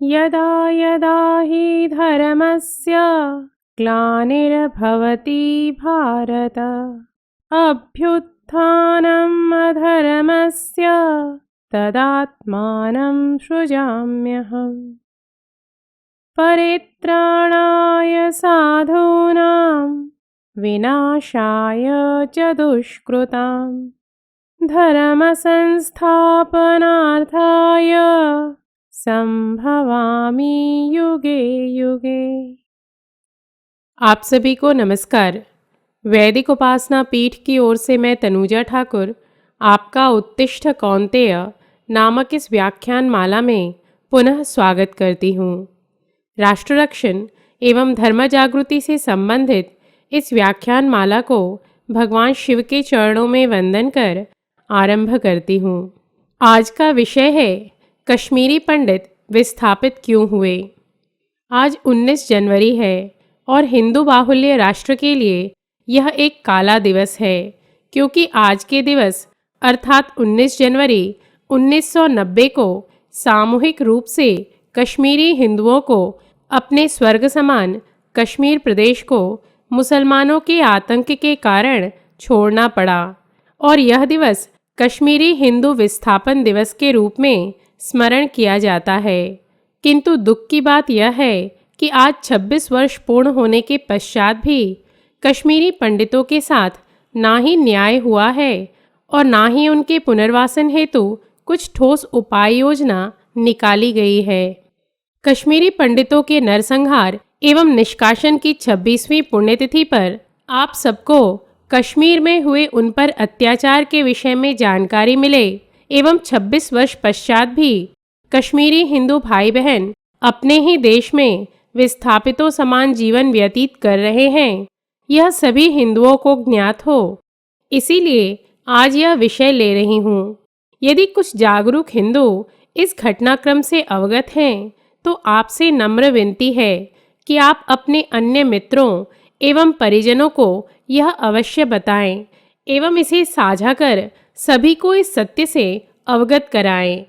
यदा यदा हि धर्मस्य ग्लानिर्भवति भारत अभ्युत्थानम् अधर्मस्य तदात्मानं सृजाम्यहम्। परित्राणाय साधूनां विनाशाय च दुष्कृतां धर्मसंस्थापनार्थाय संभवामि युगे युगे। आप सभी को नमस्कार। वैदिक उपासना पीठ की ओर से मैं तनुजा ठाकुर आपका उत्तिष्ठ कौन्तेय नामक इस व्याख्यान माला में पुनः स्वागत करती हूँ। राष्ट्र रक्षण एवं धर्म जागृति से संबंधित इस व्याख्यान माला को भगवान शिव के चरणों में वंदन कर आरंभ करती हूँ। आज का विषय है कश्मीरी पंडित विस्थापित क्यों हुए। आज 19 जनवरी है और हिंदू बाहुल्य राष्ट्र के लिए यह एक काला दिवस है, क्योंकि आज के दिवस अर्थात 19 जनवरी 1990 को सामूहिक रूप से कश्मीरी हिंदुओं को अपने स्वर्ग समान कश्मीर प्रदेश को मुसलमानों के आतंक के कारण छोड़ना पड़ा और यह दिवस कश्मीरी हिंदू विस्थापन दिवस के रूप में स्मरण किया जाता है। किंतु दुख की बात यह है कि आज 26 वर्ष पूर्ण होने के पश्चात भी कश्मीरी पंडितों के साथ ना ही न्याय हुआ है और ना ही उनके पुनर्वासन हेतु कुछ ठोस उपाय योजना निकाली गई है। कश्मीरी पंडितों के नरसंहार एवं निष्कासन की 26वीं पुण्यतिथि पर आप सबको कश्मीर में हुए उन पर अत्याचार के विषय में जानकारी मिले एवं 26 वर्ष पश्चात भी कश्मीरी हिंदू भाई बहन अपने ही देश में विस्थापितों समान जीवन व्यतीत कर रहे हैं, यह सभी हिंदुओं को ज्ञात हो। इसीलिए आज यह विषय ले रही हूँ। यदि कुछ जागरूक हिंदू इस घटनाक्रम से अवगत हैं तो आपसे नम्र विनती है कि आप अपने अन्य मित्रों एवं परिजनों को यह अवश्य बताएं एवं इसे साझा कर सभी को इस सत्य से अवगत कराएं,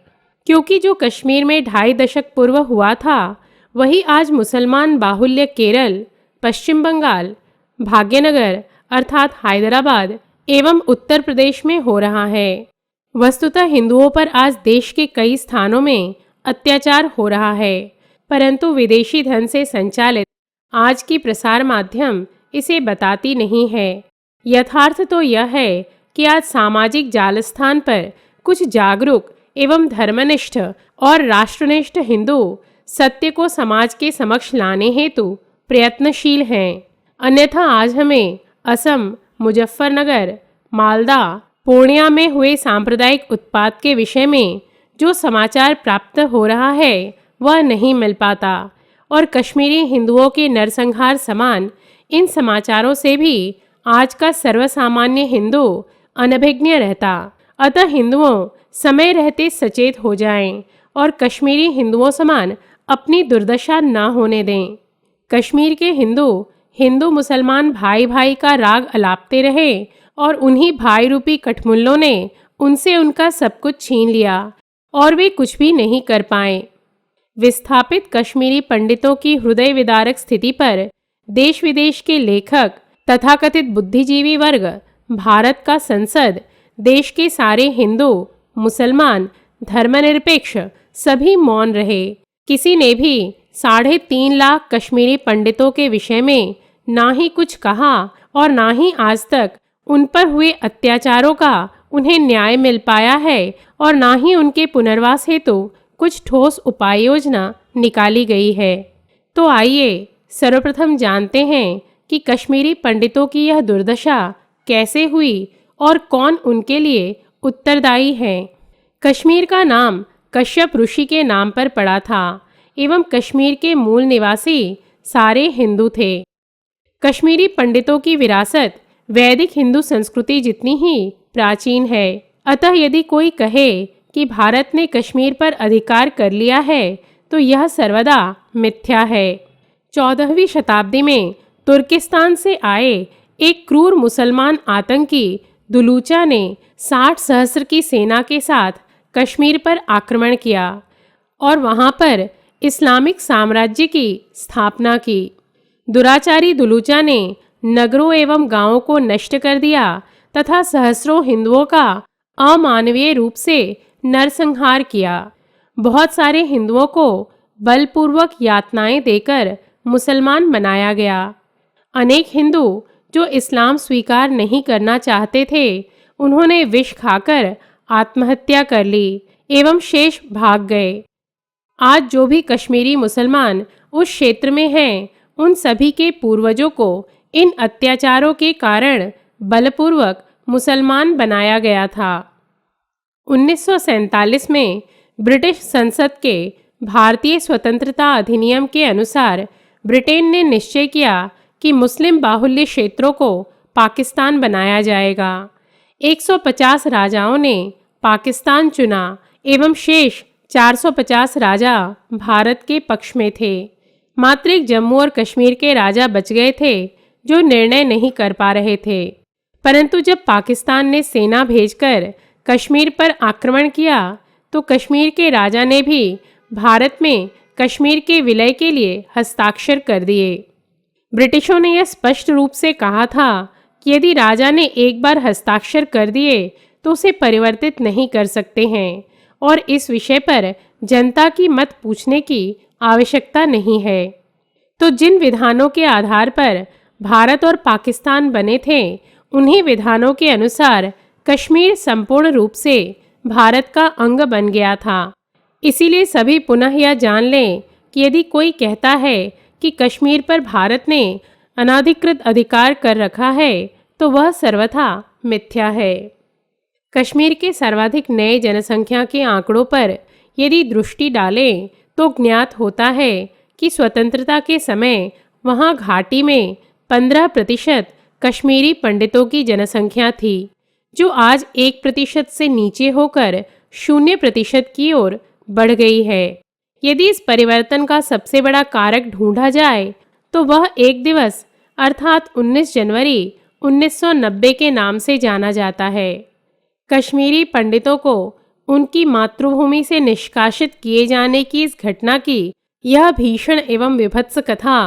क्योंकि जो कश्मीर में 2.5 दशक पूर्व हुआ था वही आज मुसलमान बाहुल्य केरल, पश्चिम बंगाल, भाग्यनगर अर्थात हैदराबाद एवं उत्तर प्रदेश में हो रहा है। वस्तुतः हिंदुओं पर आज देश के कई स्थानों में अत्याचार हो रहा है, परंतु विदेशी धन से संचालित आज की प्रसार माध्यम इसे बताती नहीं है। यथार्थ तो यह है कि आज सामाजिक जालस्थान पर कुछ जागरूक एवं धर्मनिष्ठ और राष्ट्रनिष्ठ हिंदू सत्य को समाज के समक्ष लाने हेतु प्रयत्नशील हैं। अन्यथा आज हमें असम, मुजफ्फरनगर, मालदा, पूर्णिया में हुए सांप्रदायिक उत्पात के विषय में जो समाचार प्राप्त हो रहा है वह नहीं मिल पाता और कश्मीरी हिंदुओं के नरसंहार समान इन समाचारों से भी आज का सर्वसामान्य हिंदू अनभिज्ञ रहता। अतः हिंदुओं समय रहते सचेत हो जाएं और कश्मीरी हिंदुओं समान अपनी दुर्दशा न होने दें। कश्मीर के हिंदू मुसलमान भाई भाई का राग अलापते रहे और उन्हीं भाई रूपी कठमुल्लों ने उनसे उनका सब कुछ छीन लिया और वे कुछ भी नहीं कर पाए। विस्थापित कश्मीरी पंडितों की हृदय विदारक स्थिति पर देश विदेश के लेखक, तथाकथित बुद्धिजीवी वर्ग, भारत का संसद, देश के सारे हिंदू, मुसलमान, धर्मनिरपेक्ष सभी मौन रहे। किसी ने भी 3.5 लाख कश्मीरी पंडितों के विषय में ना ही कुछ कहा और ना ही आज तक उन पर हुए अत्याचारों का उन्हें न्याय मिल पाया है और ना ही उनके पुनर्वास हेतु कुछ ठोस उपाय योजना निकाली गई है। तो आइए सर्वप्रथम जानते हैं कि कश्मीरी पंडितों की यह दुर्दशा कैसे हुई और कौन उनके लिए उत्तरदायी है। कश्मीर का नाम कश्यप ऋषि के नाम पर पड़ा था एवं कश्मीर के मूल निवासी सारे हिंदू थे। कश्मीरी पंडितों की विरासत वैदिक हिंदू संस्कृति जितनी ही प्राचीन है। अतः यदि कोई कहे कि भारत ने कश्मीर पर अधिकार कर लिया है तो यह सर्वदा मिथ्या है। 14वीं शताब्दी में तुर्किस्तान से आए एक क्रूर मुसलमान आतंकी दुलूचा ने 60 सहस्र की सेना के साथ कश्मीर पर आक्रमण किया और वहां पर इस्लामिक साम्राज्य की स्थापना की। दुराचारी दुलूचा ने नगरों एवं गांवों को नष्ट कर दिया तथा सहस्रों हिंदुओं का अमानवीय रूप से नरसंहार किया। बहुत सारे हिंदुओं को बलपूर्वक यातनाएं देकर मुसलमान बनाया गया। अनेक हिंदू जो इस्लाम स्वीकार नहीं करना चाहते थे, उन्होंने विष खाकर आत्महत्या कर ली एवं शेष भाग गए। आज जो भी कश्मीरी मुसलमान उस क्षेत्र में हैं, उन सभी के पूर्वजों को इन अत्याचारों के कारण बलपूर्वक मुसलमान बनाया गया था। 1947 में ब्रिटिश संसद के भारतीय स्वतंत्रता अधिनियम के अनुसार ब्रिटेन ने निश्चय किया कि मुस्लिम बाहुल्य क्षेत्रों को पाकिस्तान बनाया जाएगा। 150 राजाओं ने पाकिस्तान चुना एवं शेष 450 राजा भारत के पक्ष में थे। मात्र एक जम्मू और कश्मीर के राजा बच गए थे जो निर्णय नहीं कर पा रहे थे। परंतु जब पाकिस्तान ने सेना भेजकर कश्मीर पर आक्रमण किया तो कश्मीर के राजा ने भी भारत में कश्मीर के विलय के लिए हस्ताक्षर कर दिए। ब्रिटिशों ने यह स्पष्ट रूप से कहा था कि यदि राजा ने एक बार हस्ताक्षर कर दिए तो उसे परिवर्तित नहीं कर सकते हैं और इस विषय पर जनता की मत पूछने की आवश्यकता नहीं है। तो जिन विधानों के आधार पर भारत और पाकिस्तान बने थे, उन्हीं विधानों के अनुसार कश्मीर संपूर्ण रूप से भारत का अंग बन गया था। इसीलिए सभी पुनः यह जान लें कि यदि कोई कहता है कि कश्मीर पर भारत ने अनाधिकृत अधिकार कर रखा है, तो वह सर्वथा मिथ्या है। कश्मीर के सर्वाधिक नए जनसंख्या के आंकड़ों पर यदि दृष्टि डालें तो ज्ञात होता है कि स्वतंत्रता के समय वहां घाटी में 15% कश्मीरी पंडितों की जनसंख्या थी, जो आज 1% से नीचे होकर 0% की ओर बढ़ गई है। यदि इस परिवर्तन का सबसे बड़ा कारक ढूंढा जाए तो वह एक दिवस अर्थात 19 जनवरी 1990 के नाम से जाना जाता है। कश्मीरी पंडितों को उनकी मातृभूमि से निष्कासित किए जाने की इस घटना की यह भीषण एवं विभत्स कथा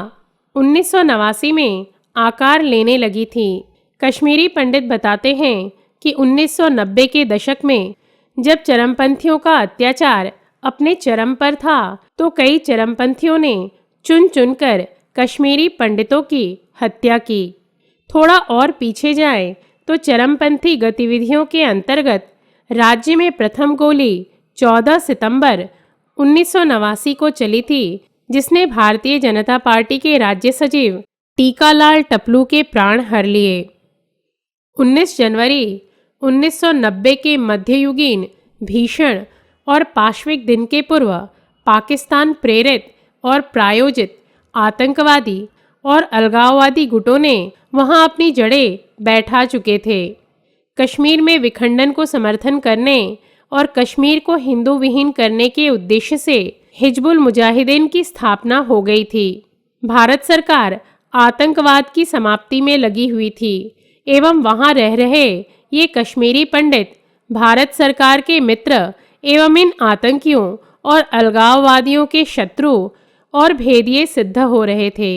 1989 में आकार लेने लगी थी। कश्मीरी पंडित बताते हैं कि 1990 के दशक में जब चरमपंथियों का अत्याचार अपने चरम पर था, तो कई चरमपंथियों ने चुन चुनकर कश्मीरी पंडितों की हत्या की। थोड़ा और पीछे जाएं तो चरमपंथी गतिविधियों के अंतर्गत राज्य में प्रथम गोली 14 सितंबर 1989 को चली थी, जिसने भारतीय जनता पार्टी के राज्य सचिव टीकालाल टपलू के प्राण हर लिए। 19 जनवरी 1990 के मध्ययुगीन भीषण और पाश्विक दिन के पूर्व पाकिस्तान प्रेरित और प्रायोजित आतंकवादी और अलगाववादी गुटों ने वहां अपनी जड़ें बैठा चुके थे। कश्मीर में विखंडन को समर्थन करने और कश्मीर को हिंदू विहीन करने के उद्देश्य से हिजबुल मुजाहिदीन की स्थापना हो गई थी। भारत सरकार आतंकवाद की समाप्ति में लगी हुई थी एवं वहां रह रहे ये कश्मीरी पंडित भारत सरकार के मित्र एवं इन आतंकियों और अलगाववादियों के शत्रु और भेदिये सिद्ध हो रहे थे।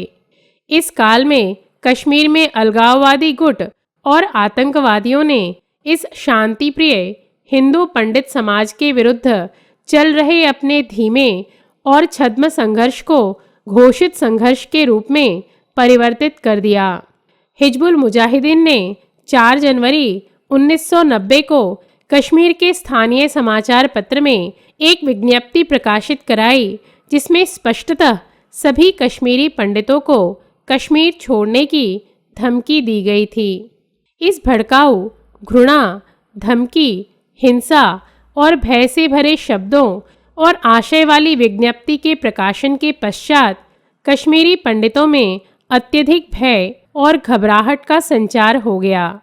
इस काल में कश्मीर में अलगाववादी गुट और आतंकवादियों ने इस शांतिप्रिय हिंदू पंडित समाज के विरुद्ध चल रहे अपने धीमे और छद्म संघर्ष को घोषित संघर्ष के रूप में परिवर्तित कर दिया। हिजबुल मुजाहिदीन ने 4 जनवरी 1990 को कश्मीर के स्थानीय समाचार पत्र में एक विज्ञप्ति प्रकाशित कराई, जिसमें स्पष्टतः सभी कश्मीरी पंडितों को कश्मीर छोड़ने की धमकी दी गई थी। इस भड़काऊ, घृणा, धमकी, हिंसा और भय से भरे शब्दों और आशय वाली विज्ञप्ति के प्रकाशन के पश्चात कश्मीरी पंडितों में अत्यधिक भय और घबराहट का संचार हो गया।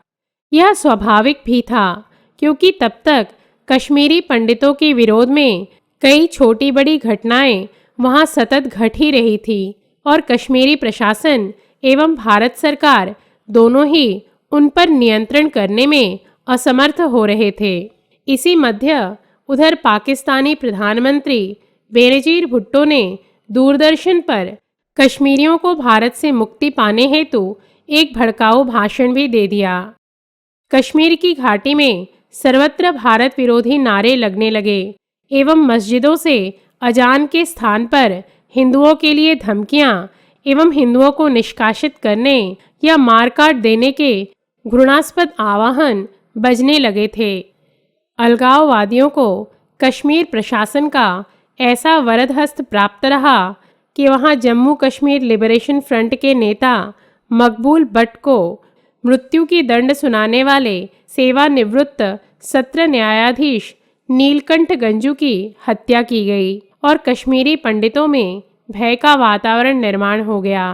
यह स्वाभाविक भी था, क्योंकि तब तक कश्मीरी पंडितों के विरोध में कई छोटी बड़ी घटनाएं वहां सतत घट ही रही थी और कश्मीरी प्रशासन एवं भारत सरकार दोनों ही उन पर नियंत्रण करने में असमर्थ हो रहे थे। इसी मध्य उधर पाकिस्तानी प्रधानमंत्री बेनजीर भुट्टो ने दूरदर्शन पर कश्मीरियों को भारत से मुक्ति पाने हेतु एक भड़काऊ भाषण भी दे दिया। कश्मीर की घाटी में सर्वत्र भारत विरोधी नारे लगने लगे एवं मस्जिदों से अजान के स्थान पर हिंदुओं के लिए धमकियां एवं हिंदुओं को निष्कासित करने या मारकाट देने के घृणास्पद आह्वान बजने लगे थे। अलगाववादियों को कश्मीर प्रशासन का ऐसा वरद हस्त प्राप्त रहा कि वहां जम्मू कश्मीर लिबरेशन फ्रंट के नेता मकबूल बट्ट को मृत्यु की दंड सुनाने वाले सेवानिवृत्त सत्र न्यायाधीश नीलकंठ गंजू की हत्या की गई और कश्मीरी पंडितों में भय का वातावरण निर्माण हो गया।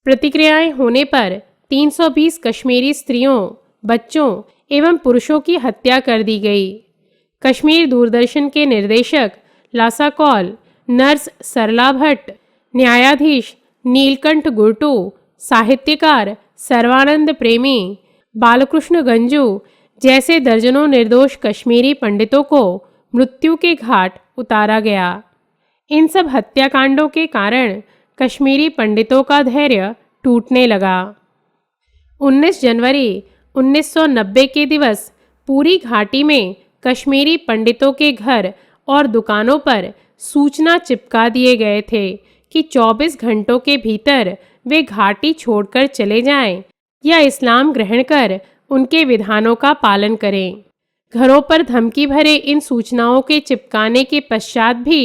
प्रतिक्रियाएं होने पर 320 कश्मीरी स्त्रियों, बच्चों एवं पुरुषों की हत्या कर दी गई। कश्मीर दूरदर्शन के निर्देशक लासा कौल, नर्स सरला भट्ट, न्यायाधीश नीलकंठ गुर्टू, साहित्यकार सर्वानंद प्रेमी, बालकृष्ण गंजू जैसे दर्जनों निर्दोष कश्मीरी पंडितों को मृत्यु के घाट उतारा गया। इन सब हत्याकांडों के कारण कश्मीरी पंडितों का धैर्य टूटने लगा। 19 जनवरी 1990 के दिवस पूरी घाटी में कश्मीरी पंडितों के घर और दुकानों पर सूचना चिपका दिए गए थे कि 24 घंटों के भीतर वे घाटी छोड़कर चले जाएं या इस्लाम ग्रहण कर उनके विधानों का पालन करें। घरों पर धमकी भरे इन सूचनाओं के चिपकाने के पश्चात भी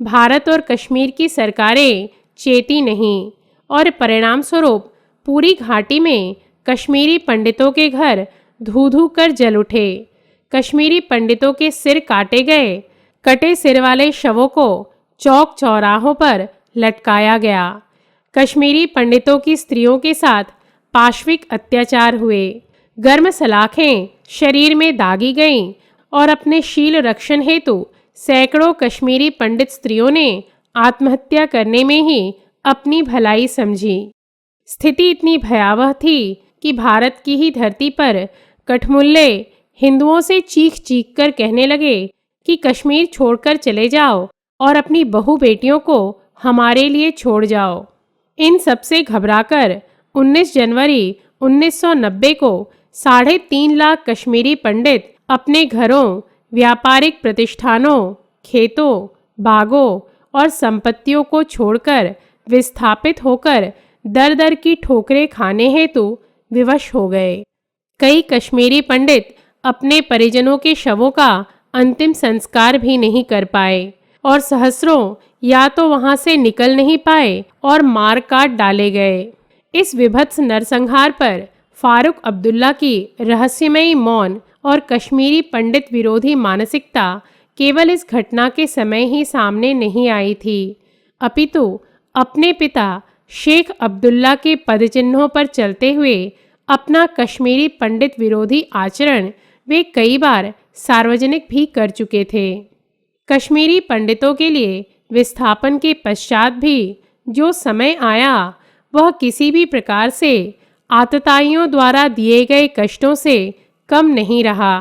भारत और कश्मीर की सरकारें चेती नहीं और परिणाम स्वरूप पूरी घाटी में कश्मीरी पंडितों के घर धू धू कर जल उठे। कश्मीरी पंडितों के सिर काटे गए। कटे सिर वाले शवों को चौक चौराहों पर लटकाया गया। कश्मीरी पंडितों की स्त्रियों के साथ पाशविक अत्याचार हुए। गर्म सलाखें शरीर में दागी गईं और अपने शील रक्षण हेतु सैकड़ों कश्मीरी पंडित स्त्रियों ने आत्महत्या करने में ही अपनी भलाई समझी। स्थिति इतनी भयावह थी कि भारत की ही धरती पर कठमुल्ले हिंदुओं से चीख चीख कर कहने लगे कि कश्मीर छोड़कर चले जाओ और अपनी बहू बेटियों को हमारे लिए छोड़ जाओ। इन सबसे घबराकर 19 जनवरी 1990 को 3.5 लाख कश्मीरी पंडित अपने घरों, व्यापारिक प्रतिष्ठानों, खेतों, बागों और संपत्तियों को छोड़कर विस्थापित होकर दर दर की ठोकरें खाने हेतु विवश हो गए। कई कश्मीरी पंडित अपने परिजनों के शवों का अंतिम संस्कार भी नहीं कर पाए और सहस्रों या तो वहां से निकल नहीं पाए और मार काट डाले गए। इस विभत्स नरसंहार पर फारूक अब्दुल्ला की रहस्यमयी मौन और कश्मीरी पंडित विरोधी मानसिकता केवल इस घटना के समय ही सामने नहीं आई थी, अपितु अपने पिता शेख अब्दुल्ला के पदचिन्हों पर चलते हुए अपना कश्मीरी पंडित विरोधी आचरण वे कई बार सार्वजनिक भी कर चुके थे। कश्मीरी पंडितों के लिए विस्थापन के पश्चात भी जो समय आया वह किसी भी प्रकार से आतताइयों द्वारा दिए गए कष्टों से कम नहीं रहा।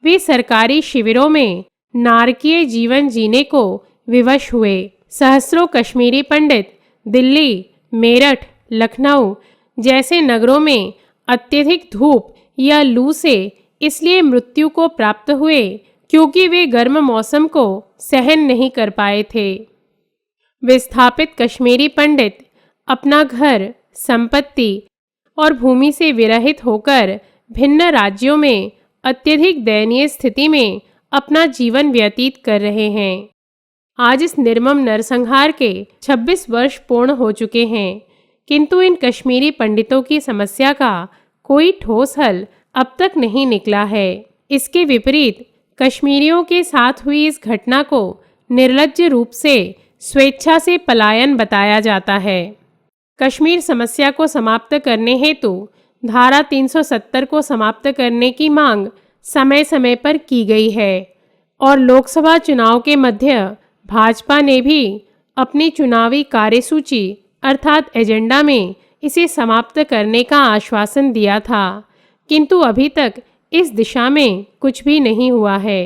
वे सरकारी शिविरों में नारकीय जीवन जीने को विवश हुए। सहस्रों कश्मीरी पंडित दिल्ली, मेरठ, लखनऊ जैसे नगरों में अत्यधिक धूप या लू से इसलिए मृत्यु को प्राप्त हुए क्योंकि वे गर्म मौसम को सहन नहीं कर पाए थे। विस्थापित कश्मीरी पंडित अपना घर, संपत्ति और भूमि से विरहित होकर भिन्न राज्यों में अत्यधिक दयनीय स्थिति में अपना जीवन व्यतीत कर रहे हैं। आज इस निर्मम नरसंहार के 26 वर्ष पूर्ण हो चुके हैं, किंतु इन कश्मीरी पंडितों की समस्या का कोई ठोस हल अब तक नहीं निकला है। इसके विपरीत कश्मीरियों के साथ हुई इस घटना को निर्लज्ज रूप से स्वेच्छा से पलायन बताया जाता है। कश्मीर समस्या को समाप्त करने हेतु धारा 370 को समाप्त करने की मांग समय समय पर की गई है और लोकसभा चुनाव के मध्य भाजपा ने भी अपनी चुनावी कार्यसूची अर्थात एजेंडा में इसे समाप्त करने का आश्वासन दिया था, किंतु अभी तक इस दिशा में कुछ भी नहीं हुआ है।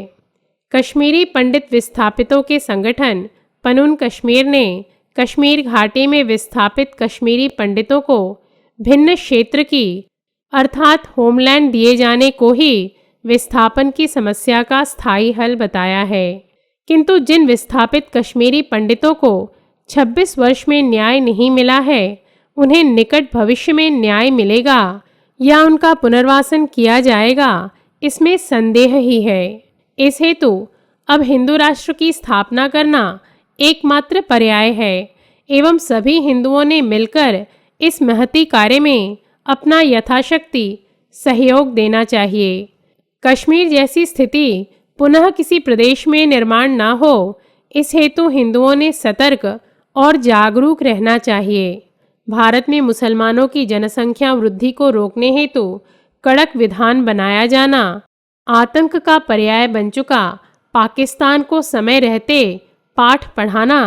कश्मीरी पंडित विस्थापितों के संगठन पनून कश्मीर ने कश्मीर घाटी में विस्थापित कश्मीरी पंडितों को भिन्न क्षेत्र की अर्थात होमलैंड दिए जाने को ही विस्थापन की समस्या का स्थायी हल बताया है। किंतु जिन विस्थापित कश्मीरी पंडितों को 26 वर्ष में न्याय नहीं मिला है, उन्हें निकट भविष्य में न्याय मिलेगा या उनका पुनर्वासन किया जाएगा, इसमें संदेह ही है। इस हेतु अब हिंदू राष्ट्र की स्थापना करना एकमात्र पर्याय है एवं सभी हिंदुओं ने मिलकर इस महती कार्य में अपना यथाशक्ति सहयोग देना चाहिए। कश्मीर जैसी स्थिति पुनः किसी प्रदेश में निर्माण न हो, इस हेतु हिंदुओं ने सतर्क और जागरूक रहना चाहिए। भारत में मुसलमानों की जनसंख्या वृद्धि को रोकने हेतु कड़क विधान बनाया जाना, आतंक का पर्याय बन चुका पाकिस्तान को समय रहते पाठ पढ़ाना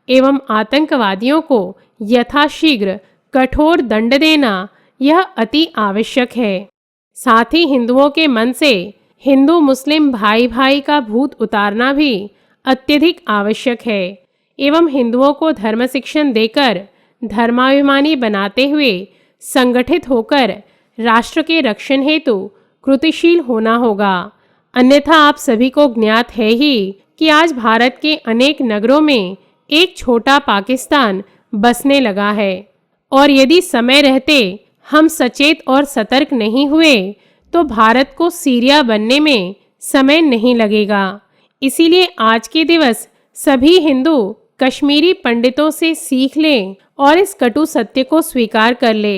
एवं आतंकवादियों को यथाशीघ्र कठोर दंड देना, यह अति आवश्यक है। साथ ही हिंदुओं के मन से हिंदू मुस्लिम भाई भाई का भूत उतारना भी अत्यधिक आवश्यक है एवं हिंदुओं को धर्म शिक्षण देकर धर्माभिमानी बनाते हुए संगठित होकर राष्ट्र के रक्षण हेतु कृतिशील होना होगा। अन्यथा आप सभी को ज्ञात है ही कि आज भारत के अनेक नगरों में एक छोटा पाकिस्तान बसने लगा है और यदि समय रहते हम सचेत और सतर्क नहीं हुए तो भारत को सीरिया बनने में समय नहीं लगेगा। इसीलिए आज के दिवस सभी हिंदू कश्मीरी पंडितों से सीख लें और इस कटु सत्य को स्वीकार कर ले।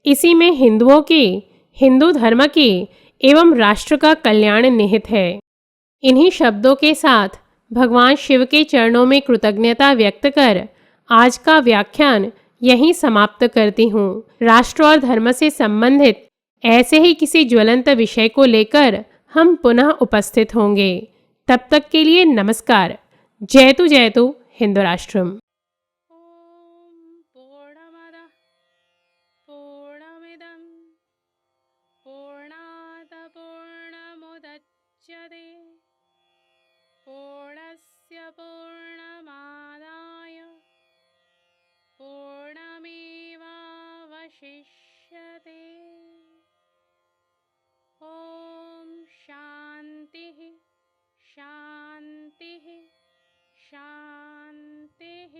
इसी में हिंदुओं की, हिंदू धर्म की एवं राष्ट्र का कल्याण निहित है। इन्हीं शब्दों के साथ भगवान शिव के चरणों में कृतज्ञता व्यक्त कर आज का व्याख्यान यहीं समाप्त करती हूँ। राष्ट्र और धर्म से संबंधित ऐसे ही किसी ज्वलंत विषय को लेकर हम पुनः उपस्थित होंगे। तब तक के लिए नमस्कार। जयतु हिंदू राष्ट्रम। पूर्णमदः पूर्णमिदं पूर्णात् पूर्णमुदच्यते पूर्णस्य पूर्णमादाय पूर्णमेवावशिष्यते। ॐ शान्तिः शान्तिः शान्तिः।